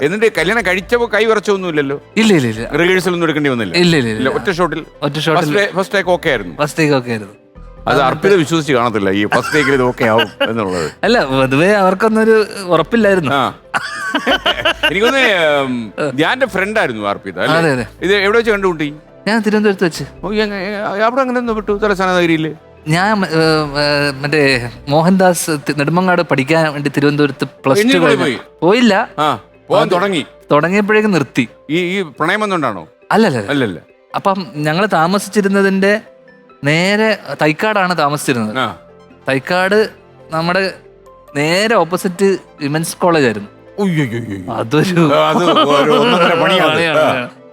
എന്നിട്ട് കല്യാണം കഴിച്ചപ്പോ കൈ വിറച്ചൊന്നുമില്ലല്ലോ? ഇല്ല ഇല്ല ഇല്ല, റിഹേഴ്സൽ ഒന്നും എടുക്കേണ്ടി വന്നില്ല? ഇല്ല ഇല്ല ഇല്ല, ഒറ്റ ഷോട്ടിൽ ഫസ്റ്റ് ടേക്ക് ഓക്കെ ആയിരുന്നു? ഫസ്റ്റ് ടേക്ക് ഓക്കെ ആയിരുന്നു. അത് അർപ്പിത വിശ്വസിച്ച് കാണത്തില്ല ഈ ഫസ്റ്റ് ടേക്കിൽ ഇത് ഓക്കെ ആവും എന്നുള്ളത്. അല്ല, പൊതുവെ അവർക്കൊന്നൊരു ഉറപ്പില്ലായിരുന്നു. എനിക്കൊന്ന് ധ്യാന്റെ ഫ്രണ്ട് ആയിരുന്നു അർപ്പിത. അതെ അതെ. ഇത് എവിടെ വെച്ച് കണ്ടുമുട്ടി? ഞാൻ തിരുവനന്തപുരത്ത് വെച്ച്. അവിടെ അങ്ങനെ ഒന്ന് വിട്ടു തലസ്ഥാന നഗരിയില്? ഞാൻ മറ്റേ മോഹൻദാസ് നെടുമങ്ങാട് പഠിക്കാൻ വേണ്ടി തിരുവനന്തപുരത്ത് +2 പോയില്ല. തുടങ്ങിയപ്പോഴേക്കും നിർത്തി. ഈ പ്രണയം വന്നോണ്ടാണോ? അല്ലല്ല. അപ്പം ഞങ്ങൾ താമസിച്ചിരുന്നതിന്റെ നേരെ തൈക്കാടാണ് താമസിച്ചിരുന്നത്. തൈക്കാട് നമ്മുടെ നേരെ ഓപ്പോസിറ്റ് വിമൻസ് കോളേജ് ആയിരുന്നു. അതൊരു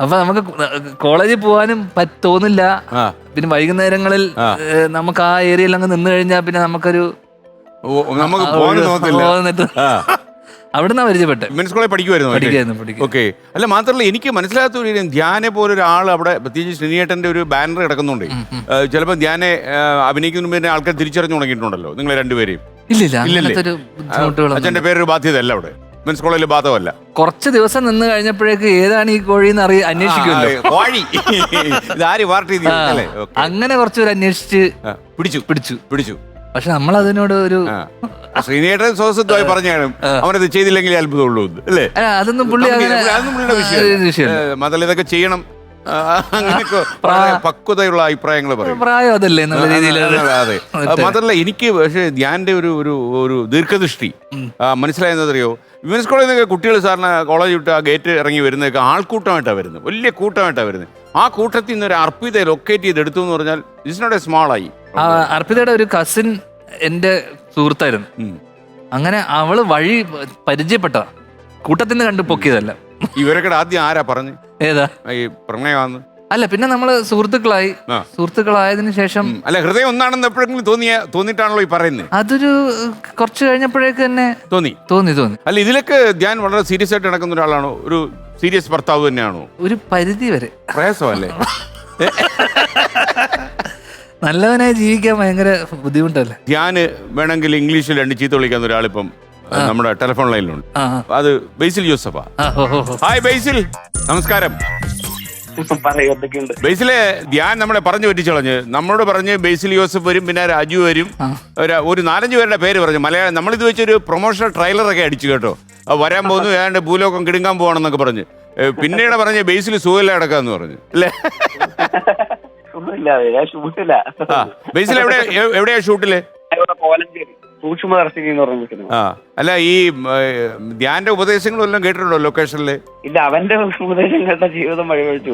അപ്പൊ നമുക്ക് കോളേജിൽ പോകാനും തോന്നില്ല. പിന്നെ വൈകുന്നേരങ്ങളിൽ നമുക്ക് ആ ഏരിയയിൽ അങ്ങ് നിന്ന് കഴിഞ്ഞാൽ പിന്നെ നമുക്കൊരു അവിടുന്ന് പരിചയപ്പെട്ടെ. വിമൻസ് കോളേജ് പഠിക്കുമായിരുന്നു. ഓക്കെ. അല്ല, മാത്രമല്ല എനിക്ക് മനസ്സിലാത്ത ഒരു കാര്യം, ധ്യാനെ പോലെ ഒരാൾ അവിടെ, പ്രത്യേകിച്ച് ശ്രീനിയേട്ടന്റെ ഒരു ബാനർ കിടക്കുന്നുണ്ട്. ചിലപ്പോൾ ധ്യാനെ അഭിനയിക്കുന്ന മുമ്പേ ആൾക്കാർ തിരിച്ചറിഞ്ഞു തുടങ്ങിയിട്ടുണ്ടല്ലോ നിങ്ങളെ രണ്ടുപേരെയും? അച്ഛന്റെ പേരൊരു ബാധ്യതയല്ല അവിടെ, വിമൻസ് കോളേജിൽ ബാധകമല്ല. കുറച്ച് ദിവസം നിന്ന് കഴിഞ്ഞപ്പോഴേക്ക് ഏതാണ് ഈ കോഴി എന്ന് അന്വേഷിക്കുമല്ലോ. അങ്ങനെ കുറച്ചൊരു അന്വേഷിച്ച് പിടിച്ചു. പക്ഷെ നമ്മൾ അതിനോട് ഒരു ശ്രീനിയേട്ടൻ സ്വസ്ഥമായി പറഞ്ഞാണ് അവനത് ചെയ്തില്ലെങ്കിൽ അത്ഭുതമുള്ളൂ അല്ലേ? അതൊന്നും പുള്ളിയുടെ വിഷയം. മാത്രമല്ല ഇതൊക്കെ ചെയ്യണം, അങ്ങനെയൊക്കെ പക്വതയുള്ള അഭിപ്രായങ്ങൾ പറയും. പ്രായം അതല്ലേ എന്നുള്ള രീതിയിൽ. അതെ. മാത്രമല്ല എനിക്ക് പക്ഷേ ധ്യാന്റെ ഒരു ദീർഘദൃഷ്ടി മനസ്സിലായെന്നറിയോ? വിമൻസ് കോളേജിൽ നിന്നൊക്കെ കുട്ടികൾ സാറിന് കോളേജ് വിട്ട് ആ ഗേറ്റ് ഇറങ്ങി വരുന്നതൊക്കെ ആൾക്കൂട്ടമായിട്ടാണ് വരുന്നത്, വലിയ കൂട്ടമായിട്ടാണ് വരുന്നത്. ആ കൂട്ടത്തിൽ നിന്ന് ഒരു അർപ്പിതയെ ലൊക്കേറ്റ് ചെയ്ത് എടുത്തു എന്ന് പറഞ്ഞാൽ ഇറ്റ്സ് നോട്ട് എ സ്മാൾ ആയി. അർപ്പിതയുടെ ഒരു കസിൻ എന്റെ സുഹൃത്തായിരുന്നു. അങ്ങനെ അവള് വഴി പരിചയപ്പെട്ട കൂട്ടത്തിൽ നിന്ന് കണ്ടു പൊക്കിയതല്ല. ഇവരൊക്കെ ആദ്യം ആരാ പറഞ്ഞു ഏതാ ഈ പ്രണയമാണെന്ന്? അല്ല, പിന്നെ നമ്മള് സുഹൃത്തുക്കളായതിനു ശേഷം. അല്ല, ഹൃദയം ഒന്നാണെന്ന് എപ്പോഴെങ്കിലും തോന്നിയിട്ടാണല്ലോ ഈ പറയുന്നത്? അതൊരു കുറച്ച് കഴിഞ്ഞപ്പോഴേക്ക് തന്നെ തോന്നി. അല്ല, ഇതിലൊക്കെ ധ്യാൻ വളരെ സീരിയസ് ആയിട്ട് നടക്കുന്ന ഒരാളാണോ? ഒരു സീരിയസ് ഭർത്താവ് തന്നെയാണോ? ഒരു പരിധി വരെ. പ്രയാസമല്ലേ? നല്ലവനായി ജീവിക്കാൻ ഭയങ്കര ബുദ്ധിമുട്ടല്ലേ? ധ്യാന് വേണമെങ്കിൽ ഇംഗ്ലീഷിൽ 2 ചീത്ത വിളിക്കുന്ന ഒരാളിപ്പം നമ്മുടെ ടെലിഫോൺ ലൈനിലുണ്ട്. അത് ബേസിൽ ജോസഫാ. ഹായ് ബേസിൽ, നമസ്കാരം. ബേസിലെ ധ്യാൻ നമ്മളെ പറഞ്ഞു പറ്റിച്ചു കളഞ്ഞ്. നമ്മളോട് പറഞ്ഞ് ബേസിൽ ജോസഫ് വരും, പിന്നെ രാജു വരും, ഒരു 4-5 പേരുടെ പേര് പറഞ്ഞു. മലയാളം നമ്മളിത് വെച്ചൊരു പ്രൊമോഷണൽ ട്രെയിലറൊക്കെ അടിച്ചു കേട്ടോ. വരാൻ പോകുന്നു, ഏതാണ്ട് ഭൂലോകം കിടുങ്ങാൻ പോകണമെന്നൊക്കെ പറഞ്ഞ്. പിന്നീട് പറഞ്ഞ് ബേസിൽ സുഖമില്ല കിടക്കാന്ന് പറഞ്ഞു അല്ലേ? ബേസിൽ എവിടെയാ ഷൂട്ടില്? സൂക്ഷ്മദർശിനി എന്ന് പറഞ്ഞു. അല്ല, ഈ ധ്യാന്റെ ഉപദേശങ്ങളും എല്ലാം കേട്ടിട്ടുണ്ടോ ലൊക്കേഷനില്? ഇല്ല, അവന്റെ ഉപദേശം കേട്ട ജീവിതം വഴിവഴിച്ചു.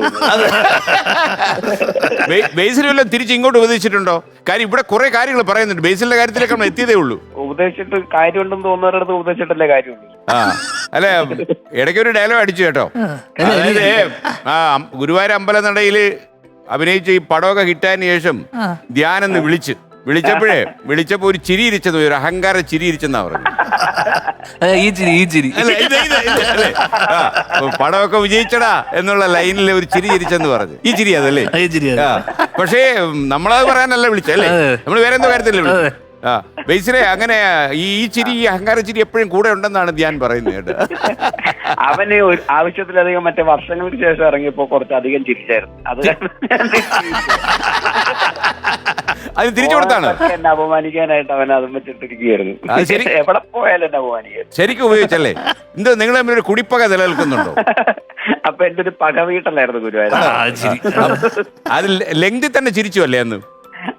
ബേസിൽ വല്ലതും തിരിച്ച് ഇങ്ങോട്ട് ഉപദേശിച്ചിട്ടുണ്ടോ? കാര്യം ഇവിടെ കുറെ കാര്യങ്ങൾ പറയുന്നുണ്ട്. ബേസിലിന്റെ കാര്യത്തിലേക്ക് നമ്മൾ എത്തിയതേ ഉള്ളൂ. ഉപദേശിച്ചിട്ട് കാര്യമുണ്ടെന്ന് തോന്നുന്നവരടുത്ത് ഉപദേശിച്ചിട്ടല്ലേ കാര്യമുള്ളൂ. അല്ല, ഇടയ്ക്ക് ഒരു ഡയലോഗ് അടിച്ചു കേട്ടോ. അതായത് ഗുരുവായൂർ അമ്പലനടയില് അഭിനയിച്ച ഈ പടമൊക്കെ ഹിറ്റായതിനു ശേഷം ധ്യാനെന്ന് വിളിച്ചപ്പോ ഒരു ചിരി ഇരിച്ചെന്ന്, ഒരു അഹങ്കാര ചിരി ഇരിച്ചെന്നാ പറഞ്ഞു. പടമൊക്കെ വിജയിച്ചടാ എന്നുള്ള ലൈനിൽ ഒരു ചിരി ഇരിച്ചെന്ന് പറഞ്ഞു. ഈ ചിരി അതല്ലേ? പക്ഷേ നമ്മളത് പറയാനല്ല വിളിച്ചല്ലേ, നമ്മൾ വേറെ എന്തോ കാര്യത്തിലല്ലേ വിളിച്ചത്. ബേസിലെ അങ്ങനെ ഈ ചിരി, ഈ അഹങ്കാര ചിരി എപ്പോഴും കൂടെ ഉണ്ടെന്നാണ് ധ്യാൻ പറയുന്നത് കേട്ടോ. അവന് ആവശ്യത്തിലധികം മറ്റേ വർഷങ്ങൾക്ക് ശേഷം ഇറങ്ങിയപ്പോ കുറച്ചധികം ചിരിച്ചായിരുന്നു. അത് തിരിച്ചു കൊടുത്താണ്. എന്നെ അപമാനിക്കാനായിട്ട് അവൻ അതും വെച്ചിട്ടിരിക്കുകയായിരുന്നു. എവിടെ പോയാലും എന്നെ അപമാനിക്കാൻ ശരിക്കും ഉപയോഗിച്ചല്ലേ? എന്തോ നിങ്ങൾ തമ്മിൽ ഒരു കുടിപ്പക നിലനിൽക്കുന്നുണ്ടോ? അപ്പൊ എന്റെ ഒരു പക വീട്ടല്ലായിരുന്നു ഗുരുവായൂർ. അത് ലെങ്തി തന്നെ ചിരിച്ചു അല്ലേ അന്ന്?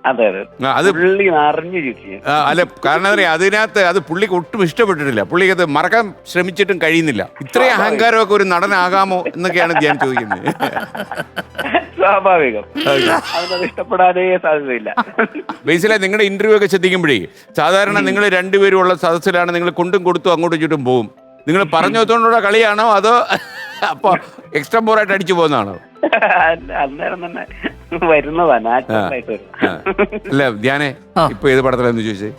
അതെ അതെ, അത് പുള്ളി അറിഞ്ഞു ചിരിച്ചു. അല്ല, കാരണം അതിനകത്ത് അത് പുള്ളിക്ക് ഒട്ടും ഇഷ്ടപ്പെട്ടിട്ടില്ല. പുള്ളിക്ക് അത് മറക്കാൻ ശ്രമിച്ചിട്ടും കഴിയുന്നില്ല. ഇത്രയും അഹങ്കാരമൊക്കെ ഒരു നടനാകാമോ എന്നൊക്കെയാണ് ഞാൻ ചോദിക്കുന്നത്. സ്വാഭാവികം, അവനത് ഇഷ്ടപ്പെടാനേ സാധ്യതയില്ല. ബേസിലെ നിങ്ങളുടെ ഇന്റർവ്യൂ ഒക്കെ ശ്രദ്ധിക്കുമ്പോഴേ സാധാരണ നിങ്ങൾ രണ്ടുപേരും ഉള്ള സദസ്സിലാണ് നിങ്ങൾ കൊണ്ടും കൊടുത്തും അങ്ങോട്ടും ഇങ്ങോട്ടും പോകും. നിങ്ങൾ പറഞ്ഞു വെച്ചോണ്ടുള്ള കളിയാണോ അതോ അപ്പൊ എക്സ്ട്രാ ബോറായിട്ട് അടിച്ചു പോകുന്നതാണോ? അന്നേരം തന്നെ വരുന്നതാ, നാച്ചുറലായിട്ട്. അല്ല ധ്യാനെ, ഇപ്പൊ ഏത് പടത്തിലാന്ന് ചോദിച്ചേ?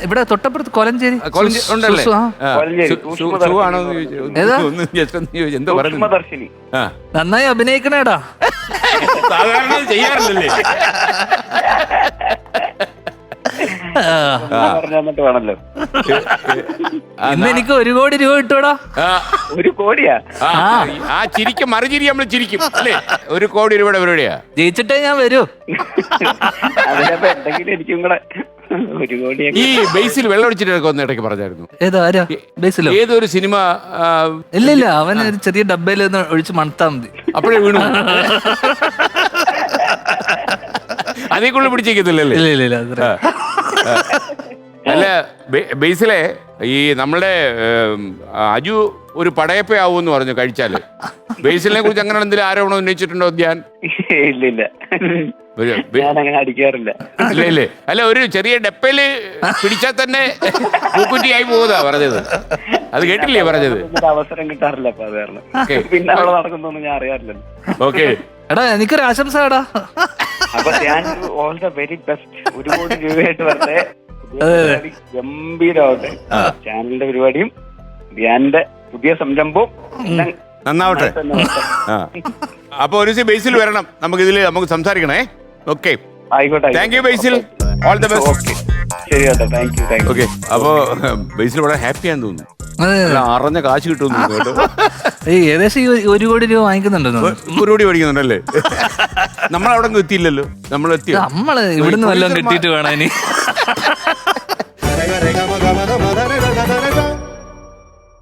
ഇവിടെ തൊട്ടപ്പുറത്ത് കൊലഞ്ചേരി ഉണ്ടല്ലേ? എന്തോ പറഞ്ഞു. നന്നായി അഭിനയിക്കണേടാ. സാധാരണ ചെയ്യാറില്ലല്ലേ? പറഞ്ഞു തന്നിട്ട് വേണല്ലോ. ഇന്ന് എനിക്ക് 1 കോടി രൂപ കിട്ടൂടാ. 1 കോടിയാ? ആ ചിരിക്കും മറുചിരി നമ്മൾ ചിരിക്കും അല്ലേ? 1 കോടി രൂപയുടെ പരിപാടിയാ. ജയിച്ചിട്ടേ ഞാൻ വരൂ. അതിനപ്പോ എന്തെങ്കിലും എനിക്കും കൂടെ 1 കോടി. ഈ ബേസിൽ വെള്ളം ഒഴിച്ചിട്ടൊക്കെ ഒന്ന് ഇടയ്ക്ക് പറഞ്ഞായിരുന്നു. ഏതോ ആരാ ബേസിലോ? ഏതൊരു സിനിമ? ഇല്ല അവൻ ഒരു ചെറിയ ഡബ്ബയിൽ ഒന്ന് ഒഴിച്ച് മണത്താ മതി, അപ്പോഴേ വീണു. അതേക്കുള്ള പിടിച്ചേക്കത്തില്ലല്ലേ? ഇല്ല അത്ര. അല്ല ബേസിലെ ഈ നമ്മളുടെ അജു ഒരു പടയപ്പയാവൂന്ന് പറഞ്ഞു കഴിച്ചാല്. ബേസിലിനെ കുറിച്ച് അങ്ങനെ എന്തെങ്കിലും ആരോപണം ഉന്നയിച്ചിട്ടുണ്ടോ ധ്യാൻ? ഇല്ല ഞാൻ അങ്ങനെ അടിക്കാറില്ല. ഇല്ലേ? അല്ല ഒരു ചെറിയ ഡപ്പയില് പിടിച്ചാൽ തന്നെ പൂക്കുറ്റിയായി പോകുന്നതാ പറഞ്ഞത്. അത് കേട്ടില്ലേ പറഞ്ഞത്? അവസരം കിട്ടാറില്ല അപ്പൊ അത് കാരണം. പിന്നെ അവിടെ നടക്കുന്നൊന്നും ഞാൻ അറിയാറില്ലല്ലോ. ഓക്കെ എടാ എനിക്കൊരു ആശംസ എടാ. അപ്പൊ ഞാൻ ഓൾ ദ വെരി ബെസ്റ്റ്. 1 കോടി രൂപയായിട്ട് വരട്ടെ. ഗംഭീരമാവട്ടെ ചാനലിന്റെ പരിപാടിയും ധ്യാന്റെ പുതിയ സംരംഭവും നന്നാവട്ടെ. അപ്പൊ ഒരു ദിവസം ബേസിൽ വരണം, നമുക്ക് സംസാരിക്കണേ. ഓക്കെ ആയിക്കോട്ടെ. Thank you Basil, all the best. ശരി കേട്ടോ, താങ്ക് യു. ഓക്കെ അപ്പൊ ബേസിൽ വളരെ ഹാപ്പിയാന്ന് തോന്നുന്നു. അറിഞ്ഞ കാശ് കിട്ടുമെന്ന് കേട്ടോ. ഏകദേശം 1 കോടി രൂപ വാങ്ങിക്കുന്നുണ്ടെന്ന്. 1 കോടി മേടിക്കുന്നുണ്ടല്ലേ? നമ്മളവിടെ എത്തിയില്ലല്ലോ. നമ്മളെത്തിയോ? നമ്മള് ഇവിടുന്ന് വല്ലതും കിട്ടിയിട്ട് വേണം ഇനി.